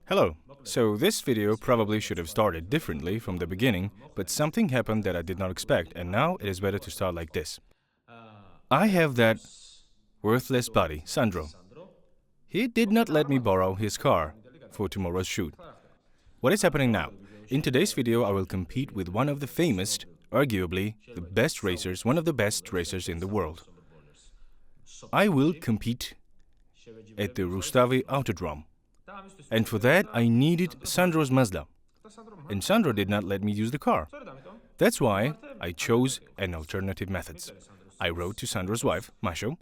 Hello. So this video probably should have started differently from the beginning, but something happened that I did not expect, and now it is better to start like this. I have that worthless buddy, Sandro. He did not let me borrow his car for tomorrow's shoot. What is happening now? In today's video, I will compete with one of the famous, arguably the best racers, one of the best racers in the world. I will compete at the Rustavi Autodrome. And for that, I needed Sandro's Mazda. And Sandro did not let me use the car. That's why I chose an alternative method. I wrote to Sandro's wife, Masho,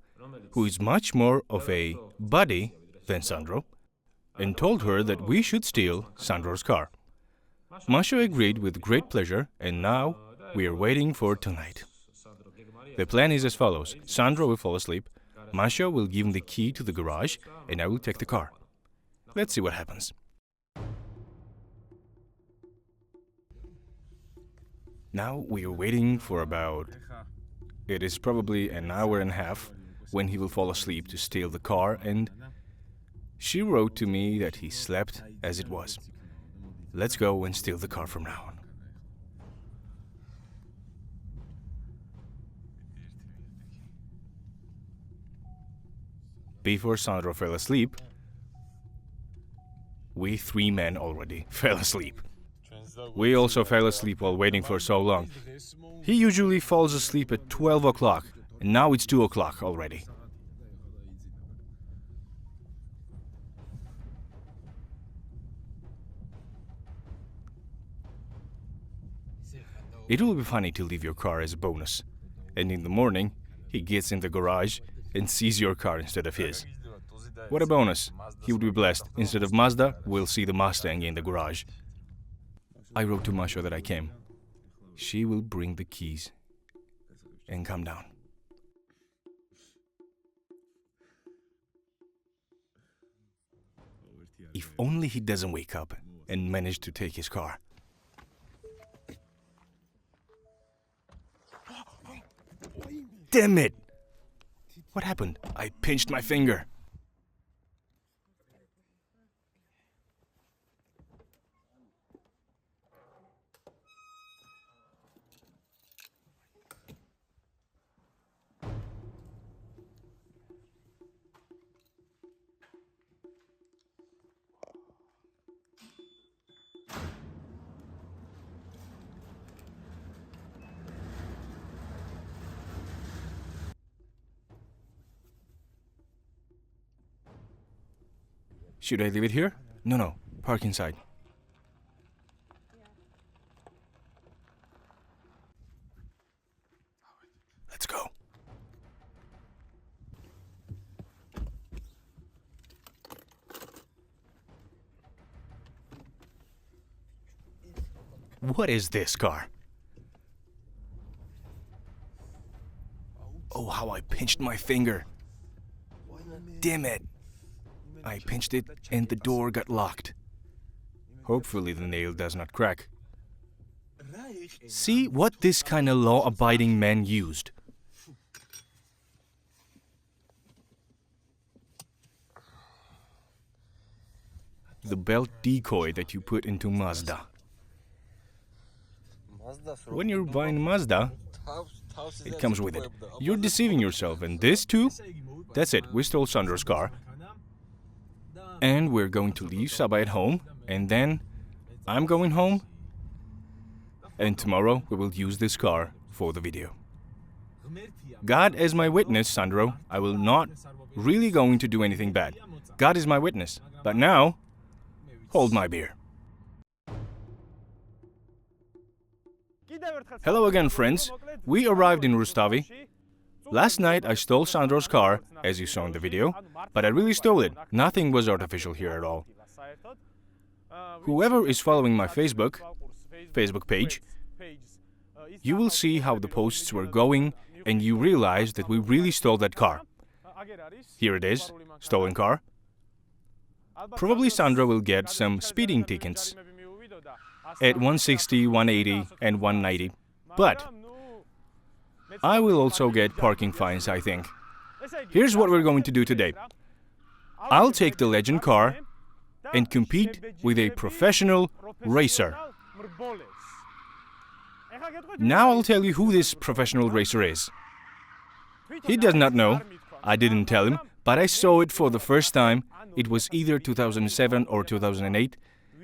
who is much more of a buddy than Sandro, and told her that we should steal Sandro's car. Masho agreed with great pleasure, and now we are waiting for tonight. The plan is as follows. Sandro will fall asleep, Masho will give him the key to the garage, and I will take the car. Let's see what happens. Now we are waiting for it is probably an hour and a half when he will fall asleep to steal the car, and she wrote to me that he slept as it was. Let's go and steal the car from now on. Before Sandro fell asleep, we three men already fell asleep. We also fell asleep while waiting for so long. He usually falls asleep at 12 o'clock, and now it's 2 o'clock already. It will be funny to leave your car as a bonus, and in the morning, he gets in the garage and sees your car instead of his. What a bonus! He would be blessed. Instead of Mazda, we'll see the Mustang in the garage. I wrote to Masho that I came. She will bring the keys and come down. If only he doesn't wake up and manage to take his car. Damn it! What happened? I pinched my finger. Should I leave it here? No, park inside. Let's go. What is this car? Oh, how I pinched my finger. Damn it. I pinched it and the door got locked. Hopefully the nail does not crack. See what this kind of law-abiding man used. The belt decoy that you put into Mazda. When you're buying Mazda, it comes with it. You're deceiving yourself, and this too? That's it, we stole Sandro's car. And we're going to leave Saba at home, and then I'm going home, and tomorrow we will use this car for the video. God is my witness, Sandro. I will not really going to do anything bad. God is my witness. But now, hold my beer. Hello again, friends. We arrived in Rustavi. Last night I stole Sandro's car, as you saw in the video, but I really stole it. Nothing was artificial here at all. Whoever is following my Facebook page, you will see how the posts were going, and you realize that we really stole that car. Here it is, stolen car. Probably Sandro will get some speeding tickets at 160, 180 and 190, but I will also get parking fines, I think. Here's what we're going to do today. I'll take the legend car and compete with a professional racer. Now I'll tell you who this professional racer is. He does not know. I didn't tell him, but I saw it for the first time. It was either 2007 or 2008.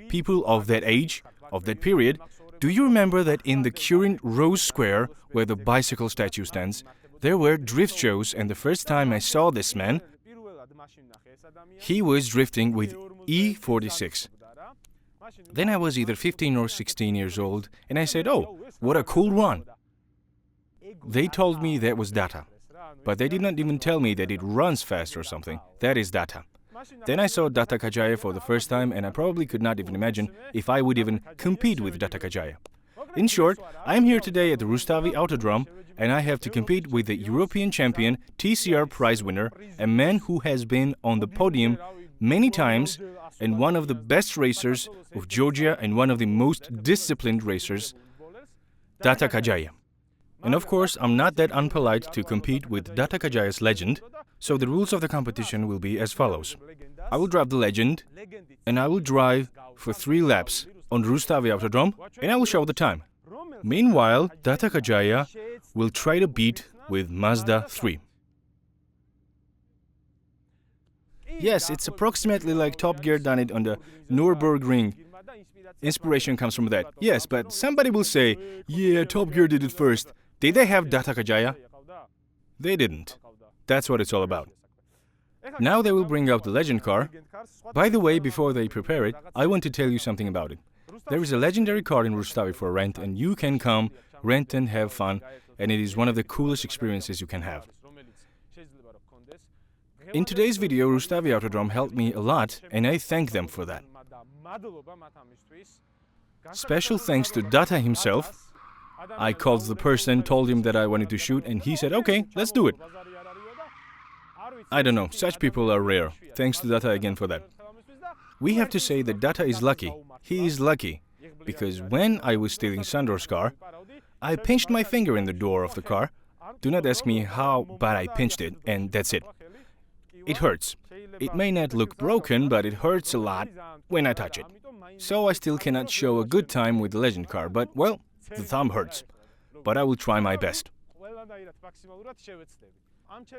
People of that age, of that period, do you remember that in the current Rose Square, where the bicycle statue stands, there were drift shows, and the first time I saw this man, he was drifting with E46. Then I was either 15 or 16 years old, and I said, "Oh, what a cool run." They told me that was data, but they did not even tell me that it runs fast or something. That is data. Then I saw Data Kajaya for the first time, and I probably could not even imagine if I would even compete with Data Kajaya. In short, I am here today at the Rustavi Autodrome, and I have to compete with the European champion, TCR prize winner, a man who has been on the podium many times, and one of the best racers of Georgia and one of the most disciplined racers, Data Kajaya. And of course, I'm not that unpolite to compete with Data Kajaya's legend, so the rules of the competition will be as follows. I will drive the legend, and I will drive for 3 laps on Rustavi Autodrome, and I will show the time. Meanwhile, Data Kajaya will try to beat with Mazda 3. Yes, it's approximately like Top Gear done it on the Nürburgring. Inspiration comes from that. Yes, but somebody will say, "Yeah, Top Gear did it first." Did they have Data Kajaya? They didn't. That's what it's all about. Now they will bring out the legend car. By the way, before they prepare it, I want to tell you something about it. There is a legendary car in Rustavi for rent, and you can come, rent and have fun, and it is one of the coolest experiences you can have. In today's video, Rustavi Autodrome helped me a lot, and I thank them for that. Special thanks to Data himself. I called the person, told him that I wanted to shoot, and he said, "Okay, let's do it." I don't know, such people are rare. Thanks to Data again for that. We have to say that Data is lucky. He is lucky, because when I was stealing Sandro's car, I pinched my finger in the door of the car. Do not ask me how, but I pinched it, and that's it. It hurts. It may not look broken, but it hurts a lot when I touch it. So I still cannot show a good time with the legend car, but, well, the thumb hurts. But I will try my best.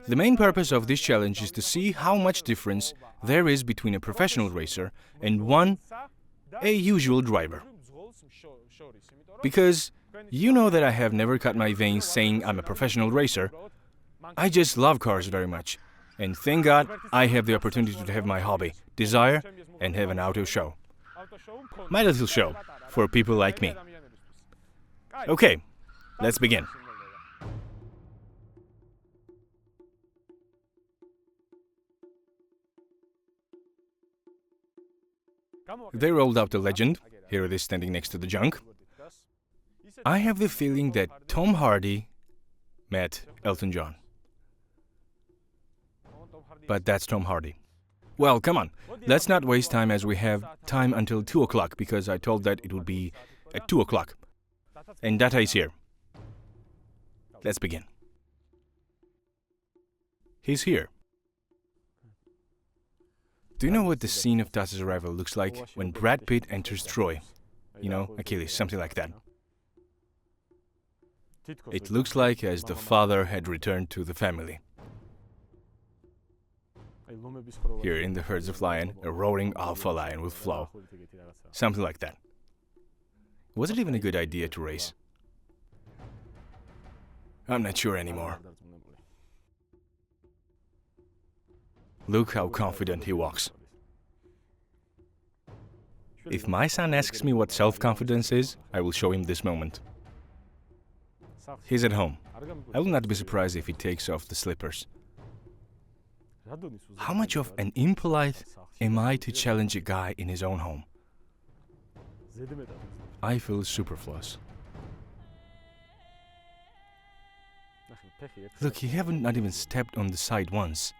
The main purpose of this challenge is to see how much difference there is between a professional racer and a usual driver. Because you know that I have never cut my veins saying I'm a professional racer. I just love cars very much. And thank God I have the opportunity to have my hobby, desire, and have an auto show. My little show for people like me. Okay, let's begin. They rolled out the legend. Here it is standing next to the junk. I have the feeling that Tom Hardy met Elton John. But that's Tom Hardy. Well, come on. Let's not waste time as we have time until 2 o'clock, because I told that it would be at 2 o'clock. And Data is here. Let's begin. He's here. Do you know what the scene of Data's arrival looks like when Brad Pitt enters Troy? You know, Achilles, something like that. It looks like as the father had returned to the family. Here in the herds of lion, a roaring alpha lion with flow. Something like that. Was it even a good idea to race? I'm not sure anymore. Look how confident he walks. If my son asks me what self-confidence is, I will show him this moment. He's at home. I will not be surprised if he takes off the slippers. How much of an impolite am I to challenge a guy in his own home? I feel superfluous. Look, he haven't not even stepped on the side once.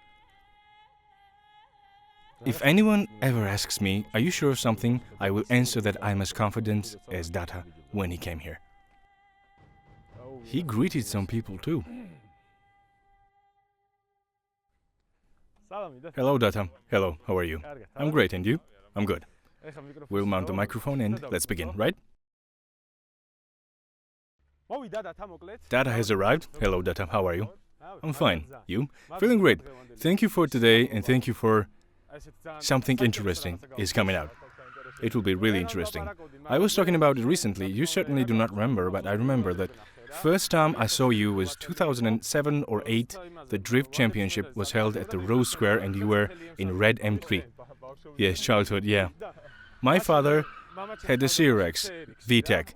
If anyone ever asks me, "Are you sure of something?" I will answer that I'm as confident as Data when he came here. He greeted some people too. Hello, Data. Hello, how are you? I'm great, and you? I'm good. We'll mount the microphone and let's begin, right? Data has arrived. Hello, Data. How are you? I'm fine. You? Feeling great. Thank you for today and thank you for something interesting is coming out. It will be really interesting. I was talking about it recently. You certainly do not remember, but I remember that first time I saw you was 2007 or 8. The Drift Championship was held at the Rose Square and you were in red M3. Yes, childhood, yeah. My father had the CRX VTEC.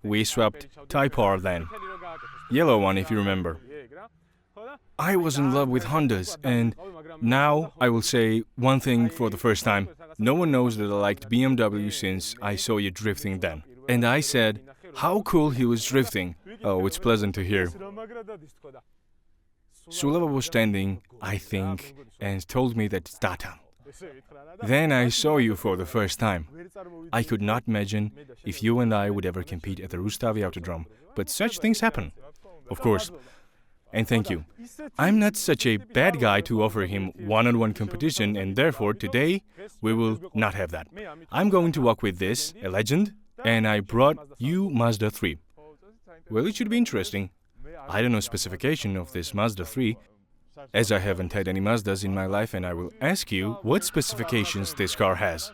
We swapped Type R then. Yellow one, if you remember. I was in love with Hondas, and now I will say one thing for the first time. No one knows that I liked BMW since I saw you drifting then. And I said, how cool he was drifting. Oh, it's pleasant to hear. Sulava was standing, I think, and told me that it's Tata. Then I saw you for the first time. I could not imagine if you and I would ever compete at the Rustavi Autodrome, but such things happen, of course. And thank you. I'm not such a bad guy to offer him one-on-one competition, and therefore today we will not have that. I'm going to walk with this, a legend, and I brought you Mazda 3. Well, it should be interesting. I don't know specification of this Mazda 3, as I haven't had any Mazdas in my life, and I will ask you what specifications this car has.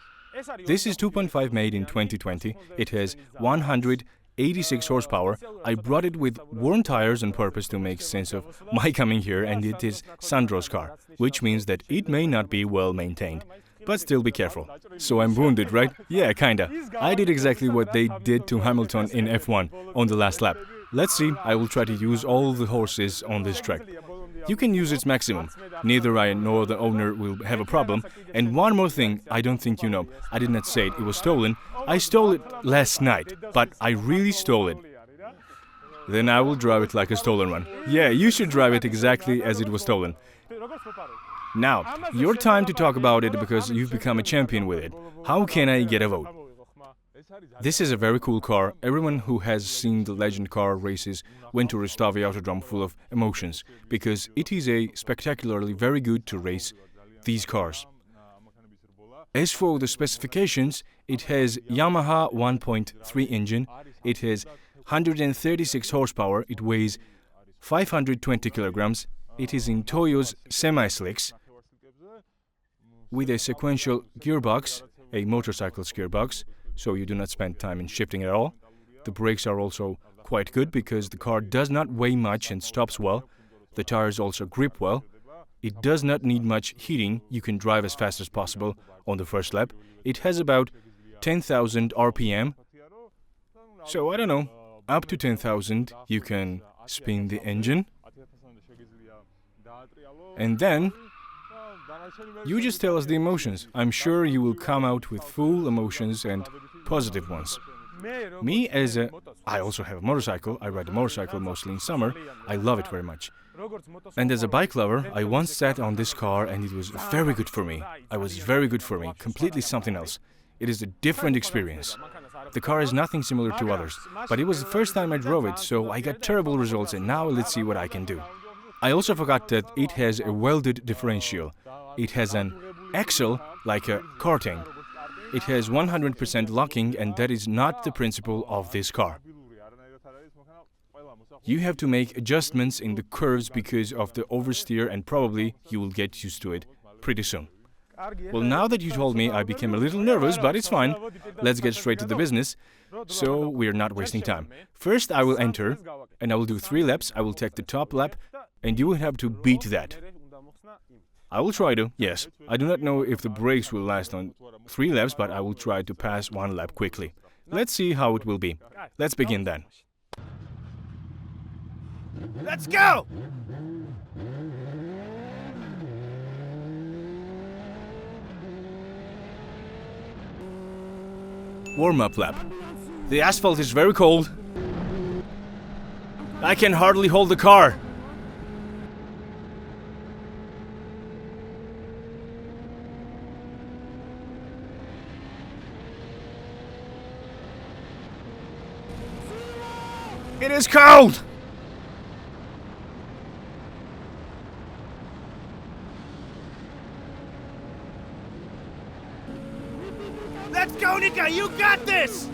This is 2.5 made in 2020. It has 186 horsepower. I brought it with worn tires on purpose to make sense of my coming here, and it is Sandro's car, which means that it may not be well maintained. But still be careful. So I'm wounded, right? Yeah, kinda. I did exactly what they did to Hamilton in F1 on the last lap. Let's see, I will try to use all the horses on this track. You can use its maximum. Neither I nor the owner will have a problem. And one more thing, I don't think you know. I did not say it was stolen. I stole it last night, but I really stole it. Then I will drive it like a stolen one. Yeah, you should drive it exactly as it was stolen. Now, your time to talk about it because you've become a champion with it. How can I get a vote? This is a very cool car. Everyone who has seen the legend car races went to Rustavi Autodrome full of emotions, because it is a spectacularly very good to race these cars. As for the specifications, it has Yamaha 1.3 engine, it has 136 horsepower, it weighs 520 kilograms, it is in Toyo's semi-slicks, with a sequential gearbox, a motorcycle's gearbox, so you do not spend time in shifting at all. The brakes are also quite good because the car does not weigh much and stops well. The tires also grip well. It does not need much heating. You can drive as fast as possible on the first lap. It has about 10,000 RPM. So I don't know, up to 10,000 you can spin the engine. And then you just tell us the emotions. I'm sure you will come out with full emotions and positive ones. Me I also have a motorcycle. I ride a motorcycle mostly in summer. I love it very much. And as a bike lover, I once sat on this car and it was very good for me. Completely something else. It is a different experience. The car is nothing similar to others, but it was the first time I drove it, so I got terrible results, and now let's see what I can do. I also forgot that it has a welded differential. It has an axle like a karting. It has 100% locking, and that is not the principle of this car. You have to make adjustments in the curves because of the oversteer, and probably you will get used to it pretty soon. Well, now that you told me, I became a little nervous, but it's fine. Let's get straight to the business, so we're not wasting time. First, I will enter, and I will do 3 laps. I will take the top lap, and you will have to beat that. I will try to, yes. I do not know if the brakes will last on 3 laps, but I will try to pass 1 lap quickly. Let's see how it will be. Let's begin then. Let's go! Warm-up lap. The asphalt is very cold. I can hardly hold the car. It is cold! Let's go, Nika! You got this!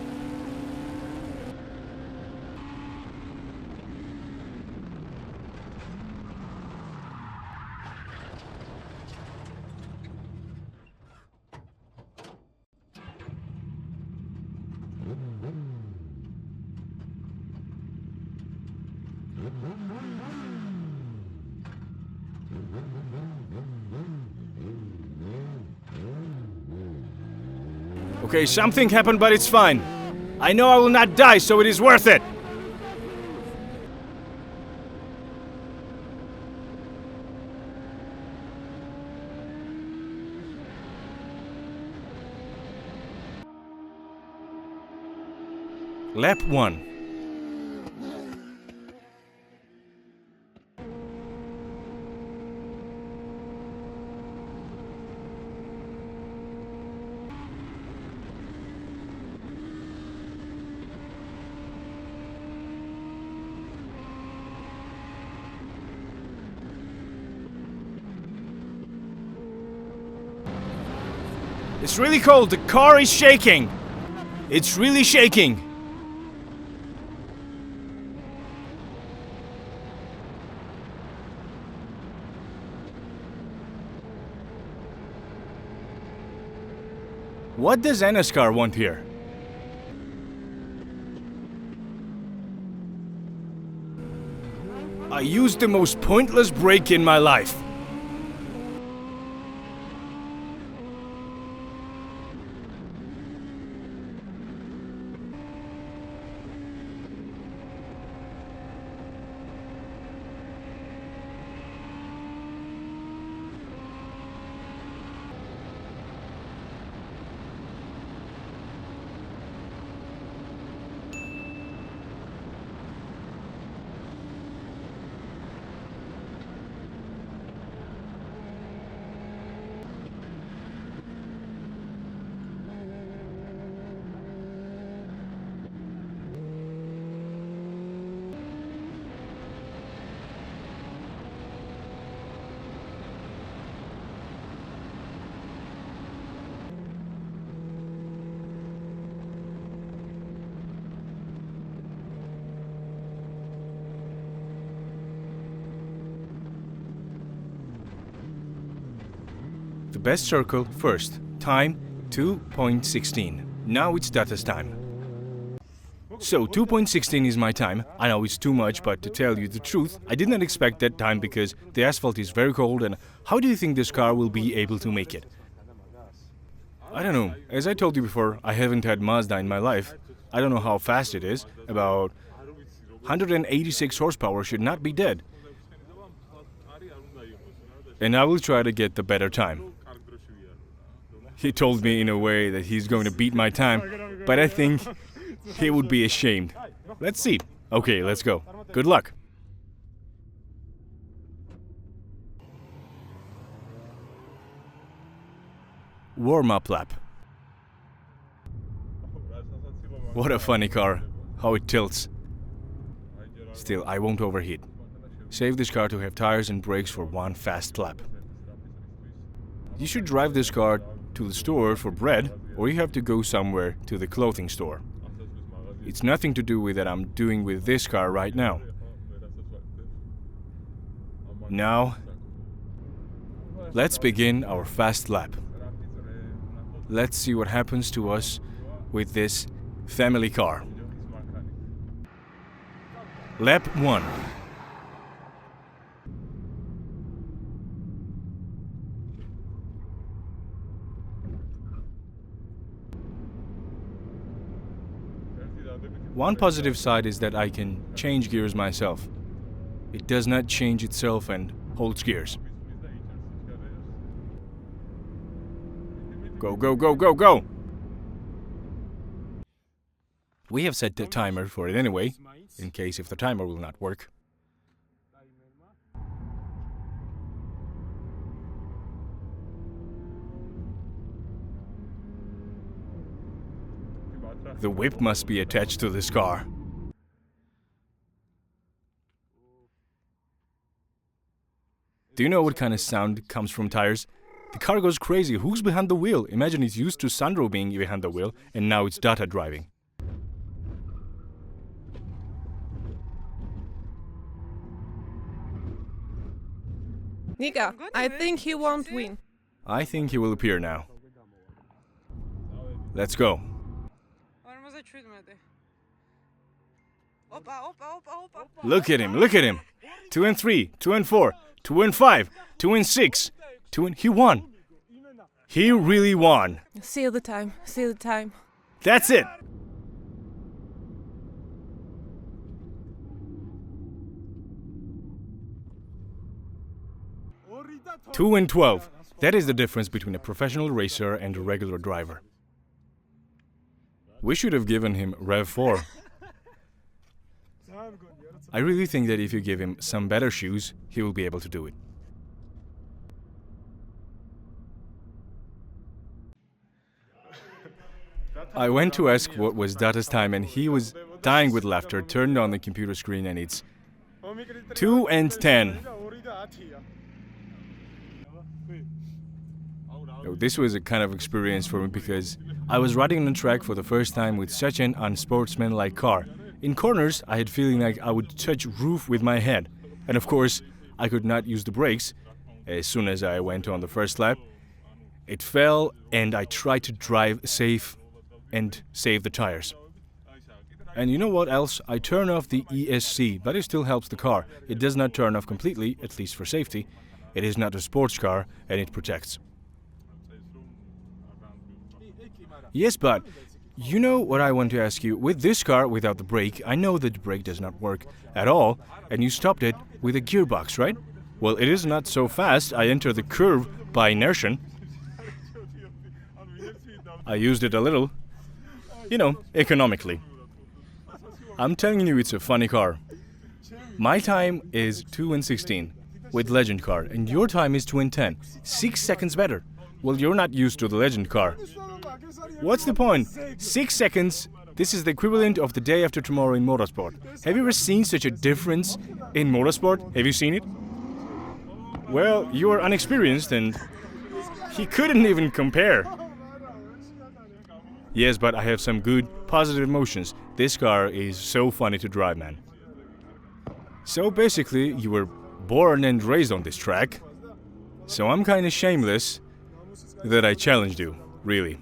Okay, something happened, but it's fine. I know I will not die, so it is worth it. Lap 1. It's really cold. The car is shaking. It's really shaking. What does Anna's car want here? I used the most pointless brake in my life. The best circle first. Time 2.16. Now it's Data's time. So 2.16 is my time. I know it's too much, but to tell you the truth, I did not expect that time because the asphalt is very cold, and how do you think this car will be able to make it? I don't know. As I told you before, I haven't had Mazda in my life. I don't know how fast it is. About 186 horsepower should not be dead. And I will try to get the better time. He told me in a way that he's going to beat my time, but I think he would be ashamed. Let's see. Okay, let's go. Good luck. Warm-up lap. What a funny car. How it tilts. Still, I won't overheat. Save this car to have tires and brakes for one fast lap. You should drive this car to the store for bread, or you have to go somewhere to the clothing store. It's nothing to do with that I'm doing with this car right now. Now, let's begin our fast lap. Let's see what happens to us with this family car. Lap 1. One positive side is that I can change gears myself. It does not change itself and holds gears. Go, go, go, go, go! We have set the timer for it anyway, in case if the timer will not work. The whip must be attached to this car. Do you know what kind of sound comes from tires? The car goes crazy. Who's behind the wheel? Imagine it's used to Sandro being behind the wheel, and now it's Data driving. Nika, I think he won't win. I think he will appear now. Let's go. Look at him, look at him. 2 and 3, 2 and 4, 2 and 5, 2 and 6, 2 and... He won. He really won. See the time, see the time. That's it. 2 and 12. That is the difference between a professional racer and a regular driver. We should have given him Rev 4. I really think that if you give him some better shoes, he will be able to do it. I went to ask what was Data's time and he was dying with laughter, turned on the computer screen and it's 2 and 10. This was a kind of experience for me because I was riding on the track for the first time with such an unsportsmanlike car. In corners, I had feeling like I would touch roof with my head. And of course, I could not use the brakes. As soon as I went on the first lap, it fell and I tried to drive safe and save the tires. And you know what else? I turn off the ESC, but it still helps the car. It does not turn off completely, at least for safety. It is not a sports car and it protects. Yes, but you know what I want to ask you? With this car without the brake, I know that the brake does not work at all, and you stopped it with a gearbox, right? Well, it is not so fast. I enter the curve by inertia. I used it a little, you know, economically. I'm telling you, it's a funny car. My time is 2 and 16 with Legend car, and your time is 2 and 10. 6 seconds better. Well, you're not used to the Legend car. What's the point? 6 seconds, this is the equivalent of the day after tomorrow in motorsport. Have you ever seen such a difference in motorsport? Have you seen it? Well, you are unexperienced and he couldn't even compare. Yes, but I have some good, positive emotions. This car is so funny to drive, man. So basically, you were born and raised on this track. So I'm kinda shameless that I challenged you, really.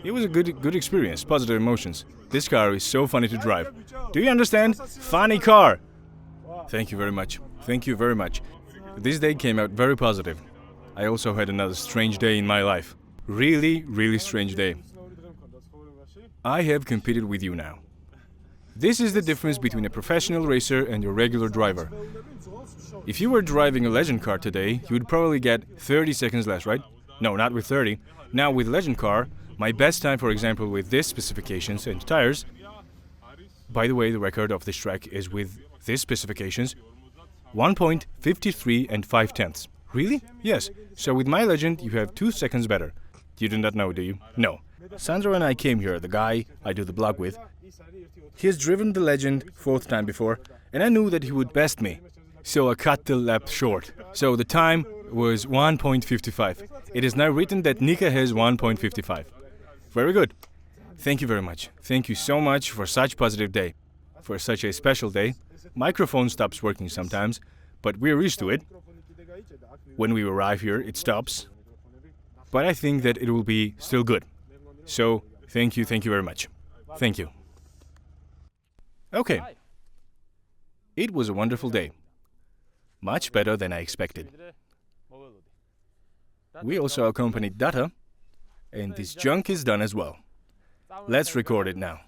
It was a good experience, positive emotions. This car is so funny to drive. Do you understand? Funny car! Thank you very much. Thank you very much. This day came out very positive. I also had another strange day in my life. Really, really strange day. I have competed with you now. This is the difference between a professional racer and a regular driver. If you were driving a Legend car today, you would probably get 30 seconds less, right? No, not with 30. Now with Legend car, my best time, for example, with this specifications and tires, by the way, the record of this track is with these specifications, 1.53 and 5/10. Really? Yes. So with my Legend, you have 2 seconds better. You do not know, do you? No. Sandro and I came here, the guy I do the blog with. He has driven the Legend 4th time before, and I knew that he would best me. So I cut the lap short. So the time was 1.55. It is now written that Nika has 1.55. Very good. Thank you very much. Thank you so much for such positive day. For such a special day. Microphone stops working sometimes, but we're used to it. When we arrive here, it stops. But I think that it will be still good. So, thank you very much. Thank you. Okay. It was a wonderful day. Much better than I expected. We also accompanied Data, and this junk is done as well. Let's record it now.